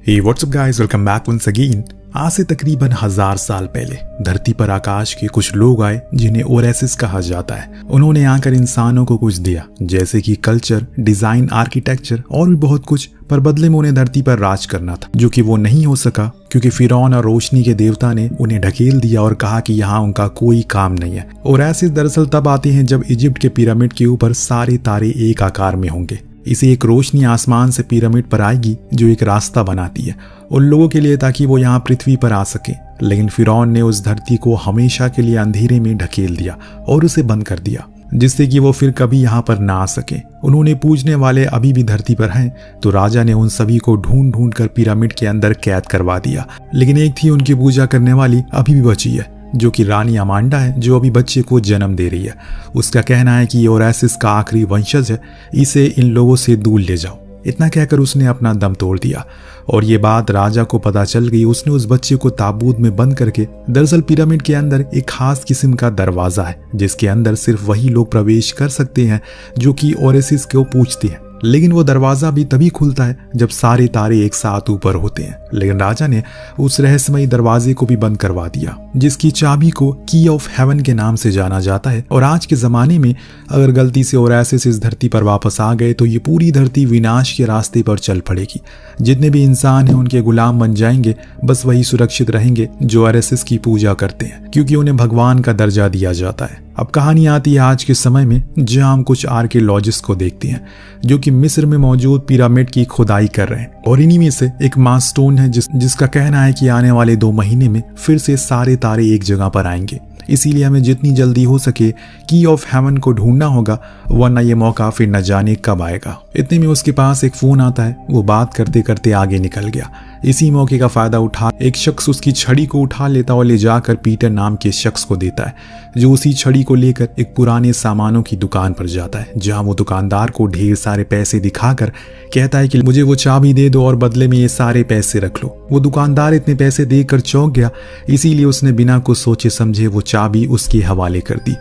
हे WhatsApp guys, welcome back once again. आज से तकरीबन 1000 साल पहले धरती पर आकाश के कुछ लोग आए जिन्हें ओरेसिस कहा जाता है। उन्होंने आकर इंसानों को कुछ दिया, जैसे कि कल्चर, डिजाइन, आर्किटेक्चर और भी बहुत कुछ, पर बदले में उन्हें धरती पर राज करना था, जो कि वो नहीं हो सका क्योंकि फिरौन और रोशनी के देवता ने उन्हें ढकेल दिया और कहा कि यहाँ उनका कोई काम नहीं है। ओरेसिस दरअसल तब आते हैं जब इजिप्ट के पिरामिड के ऊपर सारे तारे एक आकार में होंगे। इसे एक रोशनी आसमान से पिरामिड पर आएगी जो एक रास्ता बनाती है उन लोगों के लिए, ताकि वो यहाँ पृथ्वी पर आ सके। लेकिन फिरौन ने उस धरती को हमेशा के लिए अंधेरे में ढकेल दिया और उसे बंद कर दिया, जिससे कि वो फिर कभी यहाँ पर ना आ सके। उन्होंने पूजने वाले अभी भी धरती पर हैं, तो राजा ने उन सभी को ढूंढ ढूंढ कर पिरामिड के अंदर कैद करवा दिया। लेकिन एक थी उनकी पूजा करने वाली अभी भी बची है, जो कि रानी अमांडा है, जो अभी बच्चे को जन्म दे रही है। उसका कहना है कि ओरेसिस का आखिरी वंशज है, इसे इन लोगों से दूर ले जाओ। इतना कहकर उसने अपना दम तोड़ दिया और ये बात राजा को पता चल गई। उसने उस बच्चे को ताबूत में बंद करके, दरअसल पिरामिड के अंदर एक खास किस्म का दरवाजा है जिसके अंदर सिर्फ वही लोग प्रवेश कर सकते हैं जो कि ओरेसिस को पूजते हैं। लेकिन वो दरवाजा भी तभी खुलता है जब सारे तारे एक साथ ऊपर होते हैं। लेकिन राजा ने उस रहस्यमयी दरवाजे को भी बंद करवा दिया, जिसकी चाबी को की ऑफ हेवन के नाम से जाना जाता है। और आज के जमाने में अगर गलती से ओरेसिस इस धरती पर वापस आ गए तो ये पूरी धरती विनाश के रास्ते पर चल पड़ेगी। जितने भी इंसान हैं उनके गुलाम बन जाएंगे, बस वही सुरक्षित रहेंगे जो ओरेसिस की पूजा करते हैं, क्योंकि उन्हें भगवान का दर्जा दिया जाता है। अब कहानी आती है आज के समय में, जहां हम कुछ आर्कियोलॉजिस्ट को देखते हैं जो कि मिस्र में मौजूद पिरामिड की खुदाई कर रहे हैं। और इन्हीं में से एक मास स्टोन है जिसका कहना है कि आने वाले 2 महीने में फिर से सारे तारे एक जगह पर आएंगे। इसीलिए हमें जितनी जल्दी हो सके की ऑफ हेवन को ढूंढना होगा, वरना ये मौका फिर न जाने कब आएगा। इतने में उसके पास एक फोन आता है। वो बात करते करते आगे निकल गया। इसी मौके का फायदा उठा एक शख्स उसकी छड़ी को उठा लेता और ले जाकर पीटर नाम के शख्स को देता है, जो उसी छड़ी को लेकर एक पुराने सामानों की दुकान पर जाता है, जहां वो दुकानदार को ढेर सारे पैसे दिखाकर कहता है कि मुझे वो चाबी दे दो और बदले में ये सारे पैसे रख लो। वो दुकानदार इतने पैसे देकर चौंक गया, इसीलिए उसने बिना कुछ सोचे समझे वो चाबी उसके हवाले कर दी।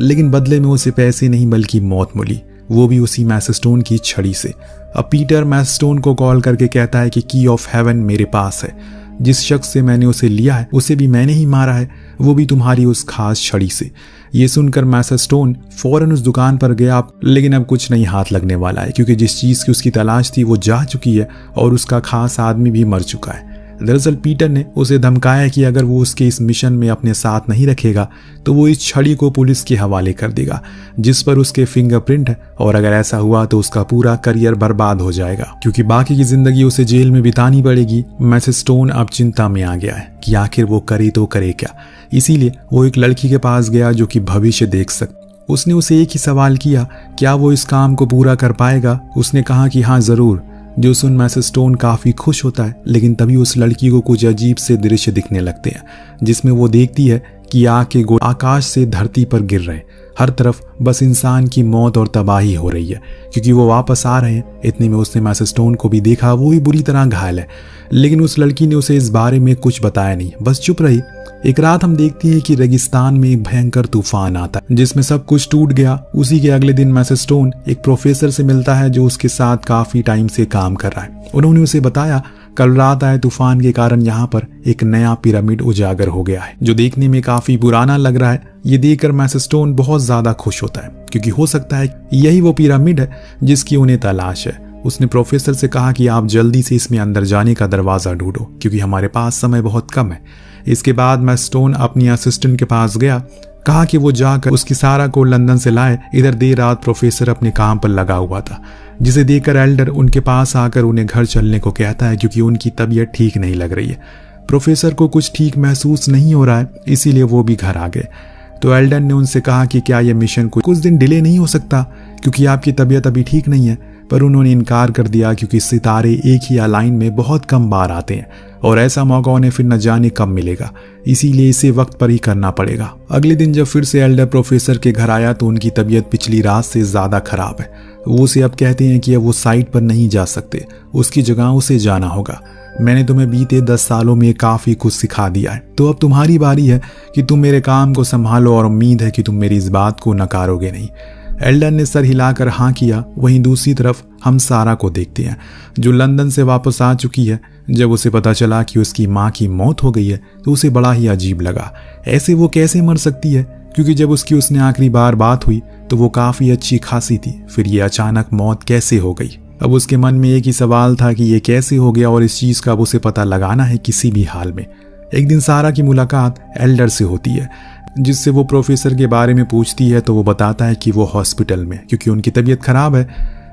लेकिन बदले में उसे पैसे नहीं बल्कि मौत मिली, वो भी उसी मैसस्टोन की छड़ी से। अब पीटर मैसस्टोन को कॉल करके कहता है कि की ऑफ हेवन मेरे पास है। जिस शख्स से मैंने उसे लिया है उसे भी मैंने ही मारा है, वो भी तुम्हारी उस खास छड़ी से। ये सुनकर मैसस्टोन फौरन उस दुकान पर गया, लेकिन अब कुछ नहीं हाथ लगने वाला है, क्योंकि जिस चीज की उसकी तलाश थी वो जा चुकी है और उसका खास आदमी भी मर चुका है। दरअसल पीटर ने उसे धमकाया कि अगर वो उसके इस मिशन में अपने साथ नहीं रखेगा तो वो इस छड़ी को पुलिस के हवाले कर देगा, जिस पर उसके फिंगरप्रिंट है, और अगर ऐसा हुआ तो उसका पूरा करियर बर्बाद हो जाएगा, क्योंकि बाकी की जिंदगी उसे जेल में बितानी पड़ेगी। मैसस्टोन अब चिंता में आ गया है कि आखिर वो करे तो करे क्या। इसीलिए वो एक लड़की के पास गया जो कि भविष्य देख सकती। उसने उसे एक ही सवाल किया, क्या वो इस काम को पूरा कर पाएगा। उसने कहा कि हाँ जरूर। जो सुन मैसस्टोन काफी खुश होता है, लेकिन तभी उस लड़की को कुछ अजीब से दृश्य दिखने लगते हैं, जिसमें वो देखती है कि आग के गोले आकाश से धरती पर गिर रहे हैं। हर तरफ बस इंसान की मौत और तबाही हो रही है, क्योंकि वो वापस आ रहे हैं। इतने में उसने मैसस्टोन को भी देखा, वो भी बुरी तरह घायल है, लेकिन उस लड़की ने उसे इस बारे में कुछ बताया नहीं, बस चुप रही। एक रात हम देखती हैं कि रेगिस्तान में एक भयंकर तूफान आता है जिसमें सब कुछ टूट गया। उसी के अगले दिन मैसस्टोन एक प्रोफेसर से मिलता है जो उसके साथ काफी टाइम से काम कर रहा है। उन्होंने उसे बताया कल रात आए तूफान के कारण यहाँ पर एक नया पिरामिड उजागर हो गया है, जो देखने में काफी पुराना लग रहा है। ये देखकर मैसस्टोन बहुत ज्यादा खुश होता है, क्योंकि हो सकता है यही वो पिरामिड है जिसकी उन्हें तलाश है। उसने प्रोफेसर से कहा कि आप जल्दी से इसमें अंदर जाने का दरवाजा ढूंढो, क्योंकि हमारे पास समय बहुत कम है। इसके बाद मैसस्टोन अपनी असिस्टेंट के पास गया, कहा कि वो जाकर उसकी सारा को लंदन से लाए। इधर देर रात प्रोफेसर अपने काम पर लगा हुआ था, जिसे देखकर एल्डर उनके पास आकर उन्हें घर चलने को कहता है, क्योंकि उनकी तबीयत ठीक नहीं लग रही है। प्रोफेसर को कुछ ठीक महसूस नहीं हो रहा है, इसीलिए वो भी घर आ गए। तो एल्डर ने उनसे कहा कि क्या यह मिशन कुछ दिन डिले नहीं हो सकता, क्योंकि आपकी तबीयत अभी ठीक नहीं है। पर उन्होंने इनकार कर दिया, क्योंकि सितारे एक ही अलाइन में बहुत कम बार आते हैं और ऐसा मौका उन्हें फिर न जाने कब मिलेगा, इसीलिए इसे वक्त पर ही करना पड़ेगा। अगले दिन जब फिर से एल्डर प्रोफेसर के घर आया तो उनकी तबीयत पिछली रात से ज्यादा खराब है। वो उसे अब कहते हैं कि अब वो साइट पर नहीं जा सकते, उसकी जगह उसे जाना होगा। मैंने तुम्हें बीते 10 सालों में काफी कुछ सिखा दिया है, तो अब तुम्हारी बारी है कि तुम मेरे काम को संभालो, और उम्मीद है कि तुम मेरी इस बात को नकारोगे नहीं। एल्डर ने सर हिलाकर हाँ किया। वहीं दूसरी तरफ हम सारा को देखते हैं, जो लंदन से वापस आ चुकी है। जब उसे पता चला कि उसकी माँ की मौत हो गई है तो उसे बड़ा ही अजीब लगा। ऐसे वो कैसे मर सकती है, क्योंकि जब उसने आखिरी बार बात हुई तो वो काफ़ी अच्छी खासी थी, फिर ये अचानक मौत कैसे हो गई। अब उसके मन में एक ही सवाल था कि ये कैसे हो गया, और इस चीज़ का अब उसे पता लगाना है किसी भी हाल में। एक दिन सारा की मुलाकात एल्डर से होती है, जिससे वो प्रोफेसर के बारे में पूछती है तो वो बताता है कि वो हॉस्पिटल में, क्योंकि उनकी तबीयत खराब है,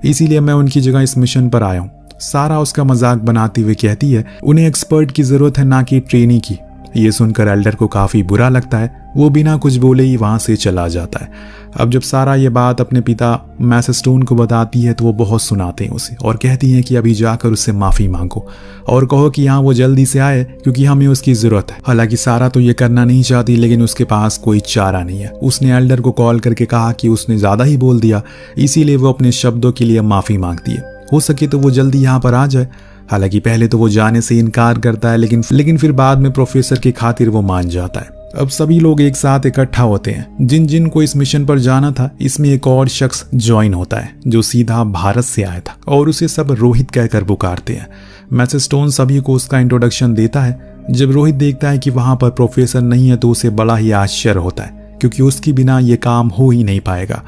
इसीलिए मैं उनकी जगह इस मिशन पर आया हूँ। सारा उसका मजाक बनाते हुए कहती है उन्हें एक्सपर्ट की ज़रूरत है, ना कि ट्रेनी की। ये सुनकर एल्डर को काफ़ी बुरा लगता है, वो बिना कुछ बोले ही वहाँ से चला जाता है। अब जब सारा ये बात अपने पिता मैसेस्टोन को बताती है तो वो बहुत सुनाते हैं उसे और कहती हैं कि अभी जाकर उससे माफ़ी मांगो और कहो कि यहाँ वो जल्दी से आए, क्योंकि हमें उसकी ज़रूरत है। हालांकि सारा तो ये करना नहीं चाहती, लेकिन उसके पास कोई चारा नहीं है। उसने एल्डर को कॉल करके कहा कि उसने ज़्यादा ही बोल दिया, इसीलिए वो अपने शब्दों के लिए माफ़ी मांगती है। हो सके तो वो जल्दी यहाँ पर आ जाए। हालांकि पहले तो वो जाने से इनकार करता है, लेकिन फिर बाद में प्रोफेसर की खातिर वो मान जाता है। अब सभी लोग एक साथ इकट्ठा होते हैं। जिन को इस मिशन पर जाना था, इसमें एक और शख्स ज्वाइन होता है जो सीधा भारत से आया था, और उसे सब रोहित कहकर पुकारते हैं। मैसेस्टोन सभी को उसका इंट्रोडक्शन देता है। जब रोहित देखता है कि वहां पर प्रोफेसर नहीं है तो उसे बड़ा ही आश्चर्य होता है, क्योंकि उसके बिना ये काम हो ही नहीं पाएगा।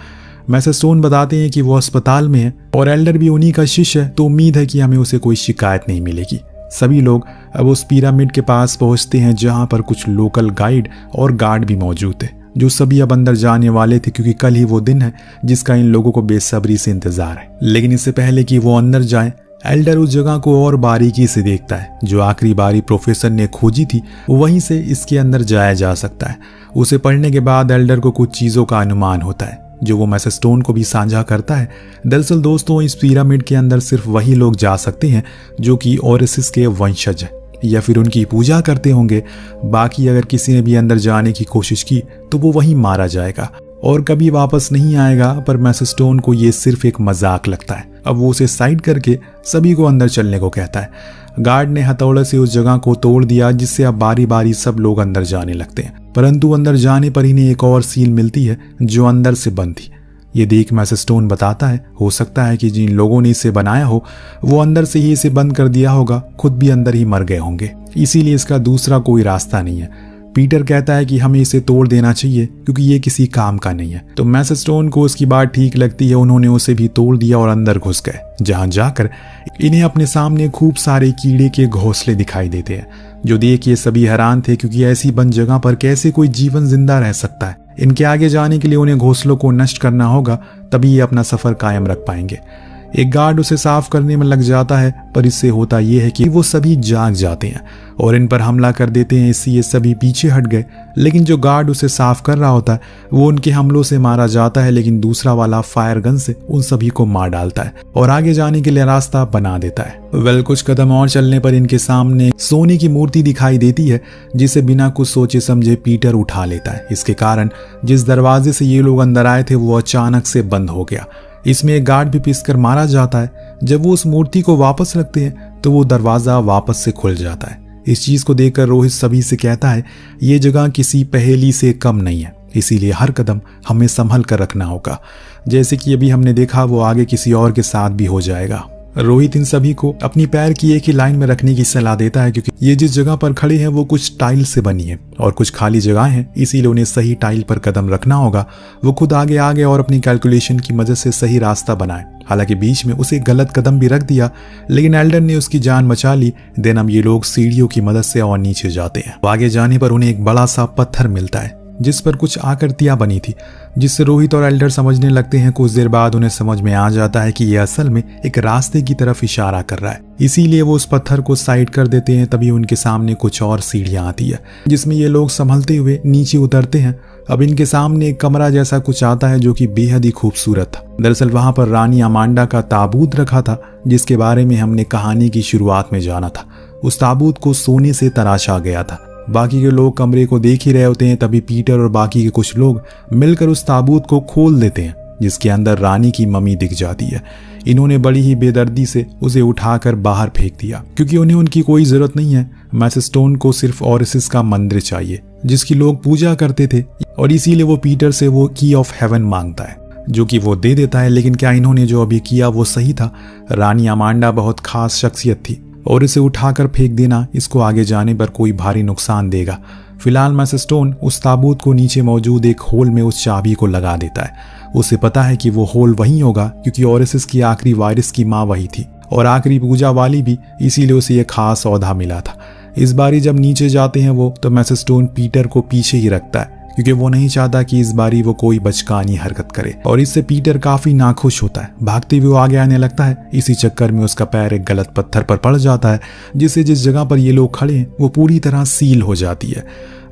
मैसेस्टोन बताते हैं कि वो अस्पताल में है और एल्डर भी उन्हीं का शिष्य है, तो उम्मीद है कि हमें उसे कोई शिकायत नहीं मिलेगी। सभी लोग अब उस पिरामिड के पास पहुंचते हैं, जहां पर कुछ लोकल गाइड और गार्ड भी मौजूद थे, जो सभी अब अंदर जाने वाले थे, क्योंकि कल ही वो दिन है जिसका इन लोगों को बेसब्री से इंतजार है। लेकिन इससे पहले कि वो अंदर जाए, एल्डर उस जगह को और बारीकी से देखता है। जो आखिरी बारी प्रोफेसर ने खोजी थी, वहीं से इसके अंदर जाया जा सकता है। उसे पढ़ने के बाद एल्डर को कुछ चीज़ों का अनुमान होता है, जो वो मैसेस्टोन को भी साझा करता है। दरअसल दोस्तों, इस पिरामिड के अंदर सिर्फ वही लोग जा सकते हैं जो कि ओरेसिस के वंशज हैं या फिर उनकी पूजा करते होंगे। बाकी अगर किसी ने भी अंदर जाने की कोशिश की तो वो वहीं मारा जाएगा और कभी वापस नहीं आएगा। पर मैसेस्टोन को ये सिर्फ एक मजाक लगता है। अब वो उसे साइड करके सभी को अंदर चलने को कहता है। गार्ड ने हथौड़े से उस जगह को तोड़ दिया, जिससे अब बारी बारी सब लोग अंदर जाने लगते हैं। परंतु अंदर जाने पर इन्हें एक और सील मिलती है जो अंदर से बंद थी। ये देख मैसेस्टोन बताता है, हो सकता है कि जिन लोगों ने इसे बनाया हो वो अंदर से ही इसे बंद कर दिया होगा, खुद भी अंदर ही मर गए होंगे, इसीलिए इसका दूसरा कोई रास्ता नहीं है। पीटर कहता है कि हमें इसे तोड़ देना चाहिए क्योंकि ये किसी काम का नहीं है। तो मैसेस्टोन को उसकी बात ठीक लगती है। उन्होंने उसे भी तोड़ दिया और अंदर घुस गए, जहां जाकर इन्हें अपने सामने खूब सारे कीड़े के घोंसले दिखाई देते हैं, जो देख ये सभी हैरान थे, क्योंकि ऐसी बंद जगह पर कैसे कोई जीवन जिंदा रह सकता है। इनके आगे जाने के लिए उन्हें घोंसलों को नष्ट करना होगा, तभी ये अपना सफर कायम रख पाएंगे। एक गार्ड उसे साफ करने में लग जाता है, पर इससे होता यह है कि वो सभी जाग जाते हैं और इन पर हमला कर देते हैं, इससे ये सभी पीछे हट गए। लेकिन जो गार्ड उसे साफ कर रहा होता है वो उनके हमलों से मारा जाता है, लेकिन दूसरा वाला फायर गन से उन सभी को मार डालता है और आगे जाने के लिए रास्ता बना देता है। कुछ कदम और चलने पर इनके सामने सोने की मूर्ति दिखाई देती है, जिसे बिना कुछ सोचे समझे पीटर उठा लेता है। इसके कारण जिस दरवाजे से ये लोग अंदर आए थे वो अचानक से बंद हो गया। इसमें एक गार्ड भी पिसकर मारा जाता है। जब वो उस मूर्ति को वापस रखते हैं तो वो दरवाजा वापस से खुल जाता है। इस चीज को देखकर रोहित सभी से कहता है, ये जगह किसी पहेली से कम नहीं है, इसीलिए हर कदम हमें संभल कर रखना होगा। जैसे कि अभी हमने देखा, वो आगे किसी और के साथ भी हो जाएगा। रोहित इन सभी को अपनी पैर की एक ही लाइन में रखने की सलाह देता है, क्योंकि ये जिस जगह पर खड़े हैं वो कुछ टाइल से बनी है और कुछ खाली जगह हैं, इसीलिए उन्हें सही टाइल पर कदम रखना होगा। वो खुद आगे आगे और अपनी कैलकुलेशन की मदद से सही रास्ता बनाए। हालांकि बीच में उसे गलत कदम भी रख दिया, लेकिन एल्डर ने उसकी जान बचा ली। देन अब ये लोग सीढ़ियों की मदद से और नीचे जाते हैं। आगे जाने पर उन्हें एक बड़ा सा पत्थर मिलता है जिस पर कुछ आकृतियां बनी थी, जिससे रोहित और एल्डर समझने लगते हैं। कुछ देर बाद उन्हें समझ में आ जाता है कि यह असल में एक रास्ते की तरफ इशारा कर रहा है, इसीलिए वो उस पत्थर को साइड कर देते हैं। तभी उनके सामने कुछ और सीढ़ियां आती है, जिसमें ये लोग संभलते हुए नीचे उतरते हैं। अब इनके सामने एक कमरा जैसा कुछ आता है जो कि बेहद ही खूबसूरत था। दरअसल वहां पर रानी अमांडा का ताबूत रखा था, जिसके बारे में हमने कहानी की शुरुआत में जाना था। उस ताबूत को सोने से तराशा गया था। बाकी के लोग कमरे को देख ही रहे होते हैं, तभी पीटर और बाकी के कुछ लोग मिलकर उस ताबूत को खोल देते हैं, जिसके अंदर रानी की मम्मी दिख जाती है। इन्होंने बड़ी ही बेदर्दी से उसे उठाकर बाहर फेंक दिया, क्योंकि उन्हें उनकी कोई जरूरत नहीं है। मैसेस्टोन को सिर्फ ओरेसिस का मंदिर चाहिए जिसकी लोग पूजा करते थे, और इसीलिए वो पीटर से वो की ऑफ हेवन मांगता है, जो कि वो दे देता है। लेकिन क्या इन्होंने जो अभी किया वो सही था? रानी अमांडा बहुत खास शख्सियत थी, और इसे उठाकर फेंक देना इसको आगे जाने पर कोई भारी नुकसान देगा। फिलहाल मैसेस्टोन उस ताबूत को नीचे मौजूद एक होल में उस चाबी को लगा देता है। उसे पता है कि वो होल वहीं होगा क्योंकि ओरेसिस की आखिरी वारिस की माँ वही थी और आखिरी पूजा वाली भी, इसीलिए उसे एक खास औहदा मिला था। इस बारी जब नीचे जाते हैं वो, तो मैसेस्टोन पीटर को पीछे ही रखता है क्योंकि वो नहीं चाहता कि इस बारी वो कोई बचकानी हरकत करे और इससे पीटर काफी नाखुश होता है। भागते हुए वो आगे आने लगता है। इसी चक्कर में उसका पैर एक गलत पत्थर पर पड़ जाता है जिससे जिस जगह पर ये लोग खड़े हैं वो पूरी तरह सील हो जाती है।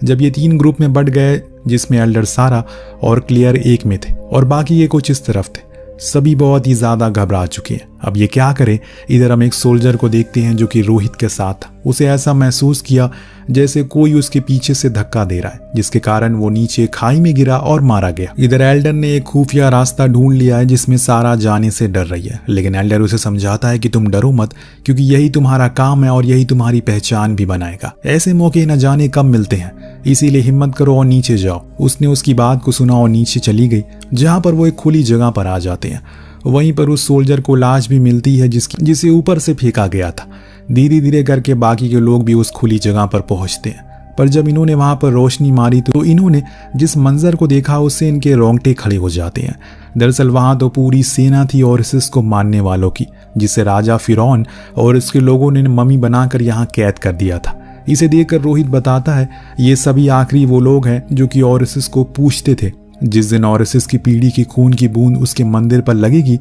जब ये 3 ग्रुप में बंट गए जिसमें एल्डर सारा और क्लियर एक में थे और बाकी ये कुछ इस तरफ थे, सभी बहुत ही ज्यादा घबरा चुके हैं। अब ये क्या करें। इधर हम एक सोल्जर को देखते हैं जो कि रोहित के साथ था। उसे ऐसा महसूस किया जैसे कोई उसके पीछे से धक्का दे रहा है, जिसके कारण वो नीचे खाई में गिरा और मारा गया। इधर एल्डर ने एक खुफिया रास्ता ढूंढ लिया है जिसमें सारा जाने से डर रही है, लेकिन एल्डर उसे समझाता है कि तुम डरो मत क्योंकि यही तुम्हारा काम है और यही तुम्हारी पहचान भी बनाएगा। ऐसे मौके न जाने कब मिलते हैं, इसीलिए हिम्मत करो और नीचे जाओ। उसने उसकी बात को सुना और नीचे चली गई, जहां पर वो एक खुली जगह पर आ जाते हैं। वहीं पर उस सोल्जर को लाश भी मिलती है जिसे ऊपर से फेंका गया था। धीरे धीरे करके बाकी के लोग भी उस खुली जगह पर पहुंचते हैं, पर जब इन्होंने वहां पर रोशनी मारी तो इन्होंने जिस मंजर को देखा उससे इनके रोंगटे खड़े हो जाते हैं। दरअसल वहां तो पूरी सेना थी ओरेसिस को मारने वालों की, जिसे राजा फिरौन और इसके लोगों ने मम्मी बनाकर यहाँ कैद कर दिया था। इसे देखकर रोहित बताता है ये सभी आखिरी वो लोग हैं जो कि ओरेसिस को पूछते थे जिस दिन ओरेसिस की पीढ़ी की खून की बूंद उसके मंदिर पर लगेगी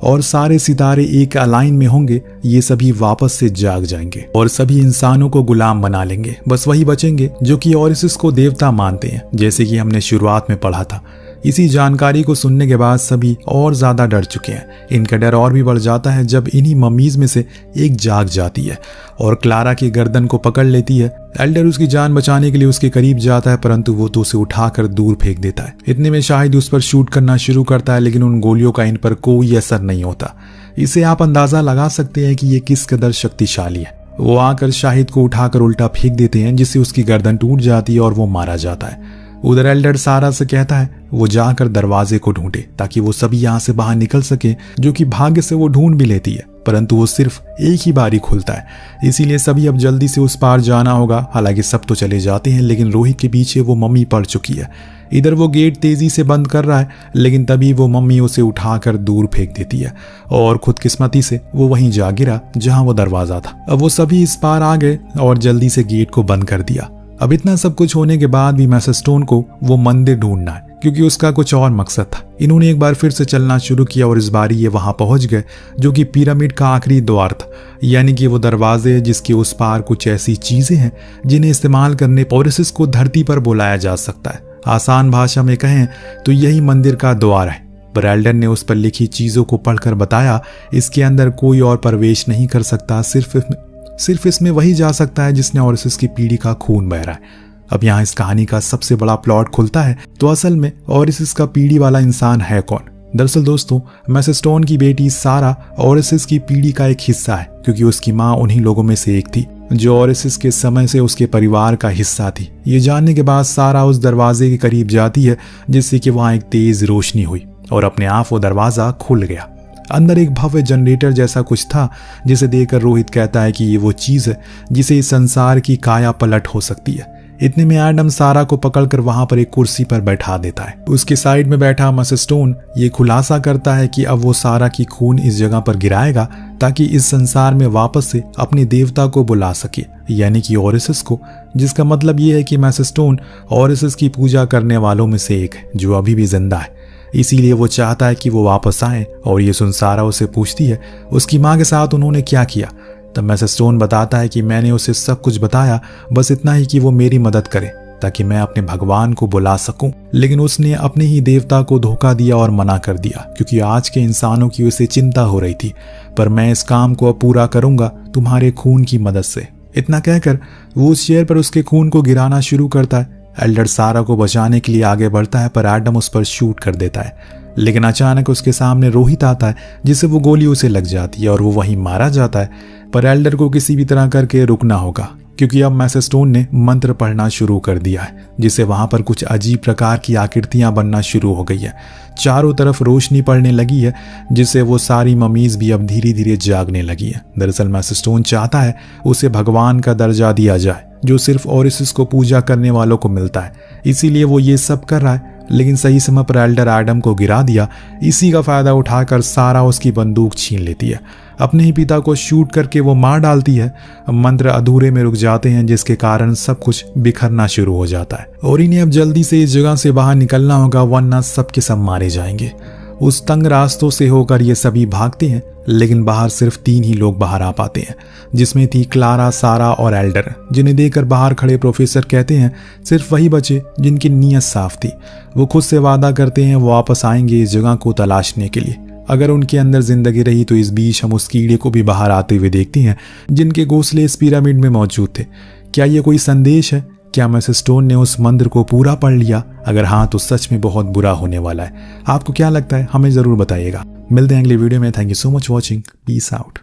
और सारे सितारे एक अलाइन में होंगे, ये सभी वापस से जाग जाएंगे और सभी इंसानों को गुलाम बना लेंगे। बस वही बचेंगे जो कि ओरेसिस को देवता मानते हैं, जैसे कि हमने शुरुआत में पढ़ा था। इसी जानकारी को सुनने के बाद सभी और ज्यादा डर चुके हैं। इनका डर और भी बढ़ जाता है जब इन्हीं मम्मीज में से एक जाग जाती है और क्लारा की गर्दन को पकड़ लेती है। एल्डर उसकी जान बचाने के लिए उसके करीब जाता है, परंतु वो तो उसे उठाकर दूर फेंक देता है। इतने में शाहिद उस पर शूट करना शुरू करता है, लेकिन उन गोलियों का इन पर कोई असर नहीं होता। इससे आप अंदाजा लगा सकते हैं कि ये किस कदर शक्तिशाली है। वो आकर शाहिद को उठाकर उल्टा फेंक देते हैं, जिससे उसकी गर्दन टूट जाती है और वो मारा जाता है। उधर एल्डर सारा से कहता है वो जाकर दरवाजे को ढूंढे ताकि वो सभी यहाँ से बाहर निकल सके, जो कि भाग्य से वो ढूंढ भी लेती है, परंतु वो सिर्फ एक ही बारी खुलता है। इसीलिए सभी अब जल्दी से उस पार जाना होगा। हालांकि सब तो चले जाते हैं, लेकिन रोहित के पीछे वो मम्मी पड़ चुकी है। इधर वो गेट तेजी से बंद कर रहा है, लेकिन तभी वो मम्मी उसे उठाकर दूर फेंक देती है और खुदकिस्मती से वो वहीं जा गिरा जहां वो दरवाजा था। अब वो सभी इस पार आ गए और जल्दी से गेट को बंद कर दिया। अब इतना सब कुछ होने के बाद भी मैसेस्टोन को वो मंदिर ढूंढना है, क्योंकि उसका कुछ और मकसद था। इन्होंने एक बार फिर से चलना शुरू किया और इस बारी ये वहां पहुंच गए जो कि पिरामिड का आखिरी द्वार था, यानी कि वो दरवाजे जिसके उस पार कुछ ऐसी चीजें हैं जिन्हें इस्तेमाल करने ओरेसिस को धरती पर बुलाया जा सकता है। आसान भाषा में कहें तो यही मंदिर का द्वार है। पर एल्डर ने उस पर लिखी चीजों को पढ़कर बताया इसके अंदर कोई और प्रवेश नहीं कर सकता, सिर्फ इसमें वही जा सकता है जिसने ओरेसिस की पीढ़ी का खून बह रहा है। अब यहाँ इस कहानी का सबसे बड़ा प्लॉट खुलता है, तो असल में ओरेसिस का पीढ़ी वाला इंसान है कौन? दरअसल दोस्तों, मैसेस्टोन की बेटी सारा ओरेसिस की पीढ़ी का एक हिस्सा है, क्योंकि उसकी माँ उन्हीं लोगों में से एक थी जो ओरेसिस के समय से उसके परिवार का हिस्सा थी। ये जानने के बाद सारा उस दरवाजे के करीब जाती है, जिससे कि वहां एक तेज रोशनी हुई और अपने आप वो दरवाजा खुल गया। अंदर एक भव्य जनरेटर जैसा कुछ था, जिसे देखकर रोहित कहता है कि ये वो चीज है जिसे इस संसार की काया पलट हो सकती है। इतने में एडम सारा को पकड़कर वहां पर एक कुर्सी पर बैठा देता है। उसके साइड में बैठा मैसेस्टोन ये खुलासा करता है कि अब वो सारा की खून इस जगह पर गिराएगा ताकि इस संसार में वापस से अपने देवता को बुला सके, यानी कि ओरेसिस को, जिसका मतलब ये है कि मैसेस्टोन ओरेसिस की पूजा करने वालों में से एक है जो अभी भी जिंदा है। इसीलिए वो चाहता है कि वो वापस आए। और ये सुन सारा उसे पूछती है उसकी माँ के साथ उन्होंने क्या किया। तब मैसेस्टोन बताता है कि मैंने उसे सब कुछ बताया, बस इतना ही कि वो मेरी मदद करे ताकि मैं अपने भगवान को बुला सकूं। लेकिन उसने अपने ही देवता को धोखा दिया और मना कर दिया, क्योंकि आज के इंसानों की उसे चिंता हो रही थी। पर मैं इस काम को अब पूरा करूंगा तुम्हारे खून की मदद से। इतना कहकर वो उस चेयर पर उसके खून को गिराना शुरू करता है। एल्डर सारा को बचाने के लिए आगे बढ़ता है, पर एडम उस पर शूट कर देता है। लेकिन अचानक उसके सामने रोहित आता है, जिससे वो गोली उसे लग जाती है और वो वहीं मारा जाता है। पर एल्डर को किसी भी तरह करके रुकना होगा, क्योंकि अब मैसेस्टोन ने मंत्र पढ़ना शुरू कर दिया है, जिससे वहां पर कुछ अजीब प्रकार की आकृतियां बनना शुरू हो गई है। चारों तरफ रोशनी पड़ने लगी है, जिससे वो सारी ममीज भी अब धीरे धीरे जागने लगी है। दरअसल मैसेस्टोन चाहता है उसे भगवान का दर्जा दिया जाए, जो सिर्फ ओरेसिस को पूजा करने वालों को मिलता है, इसीलिए वो ये सब कर रहा है। लेकिन सही समय पर एल्डर एडम को गिरा दिया। इसी का फायदा उठाकर सारा उसकी बंदूक छीन लेती है। अपने ही पिता को शूट करके वो मार डालती है। मंत्र अधूरे में रुक जाते हैं, जिसके कारण सब कुछ बिखरना शुरू हो जाता है और इन्हें अब जल्दी से इस जगह से बाहर निकलना होगा, वरना सबके सब मारे जाएंगे। उस तंग रास्तों से होकर ये सभी भागते हैं, लेकिन बाहर सिर्फ 3 ही लोग बाहर आ पाते हैं, जिसमें थी क्लारा, सारा और एल्डर, जिन्हें देखकर बाहर खड़े प्रोफेसर कहते हैं सिर्फ वही बचे जिनकी नीयत साफ थी। वो खुद से वादा करते हैं वो वापस आएंगे इस जगह को तलाशने के लिए। अगर उनके अंदर जिंदगी रही तो इस बीच हम उस कीड़े को भी बाहर आते हुए देखते हैं, जिनके घोंसले इस पिरामिड में मौजूद थे। क्या ये कोई संदेश है? क्या मैसेस्टोन ने उस मंत्र को पूरा पढ़ लिया? अगर हाँ तो सच में बहुत बुरा होने वाला है। आपको क्या लगता है? हमें जरूर बताइएगा। मिलते हैं अगले वीडियो में। Thank you so much watching. Peace out.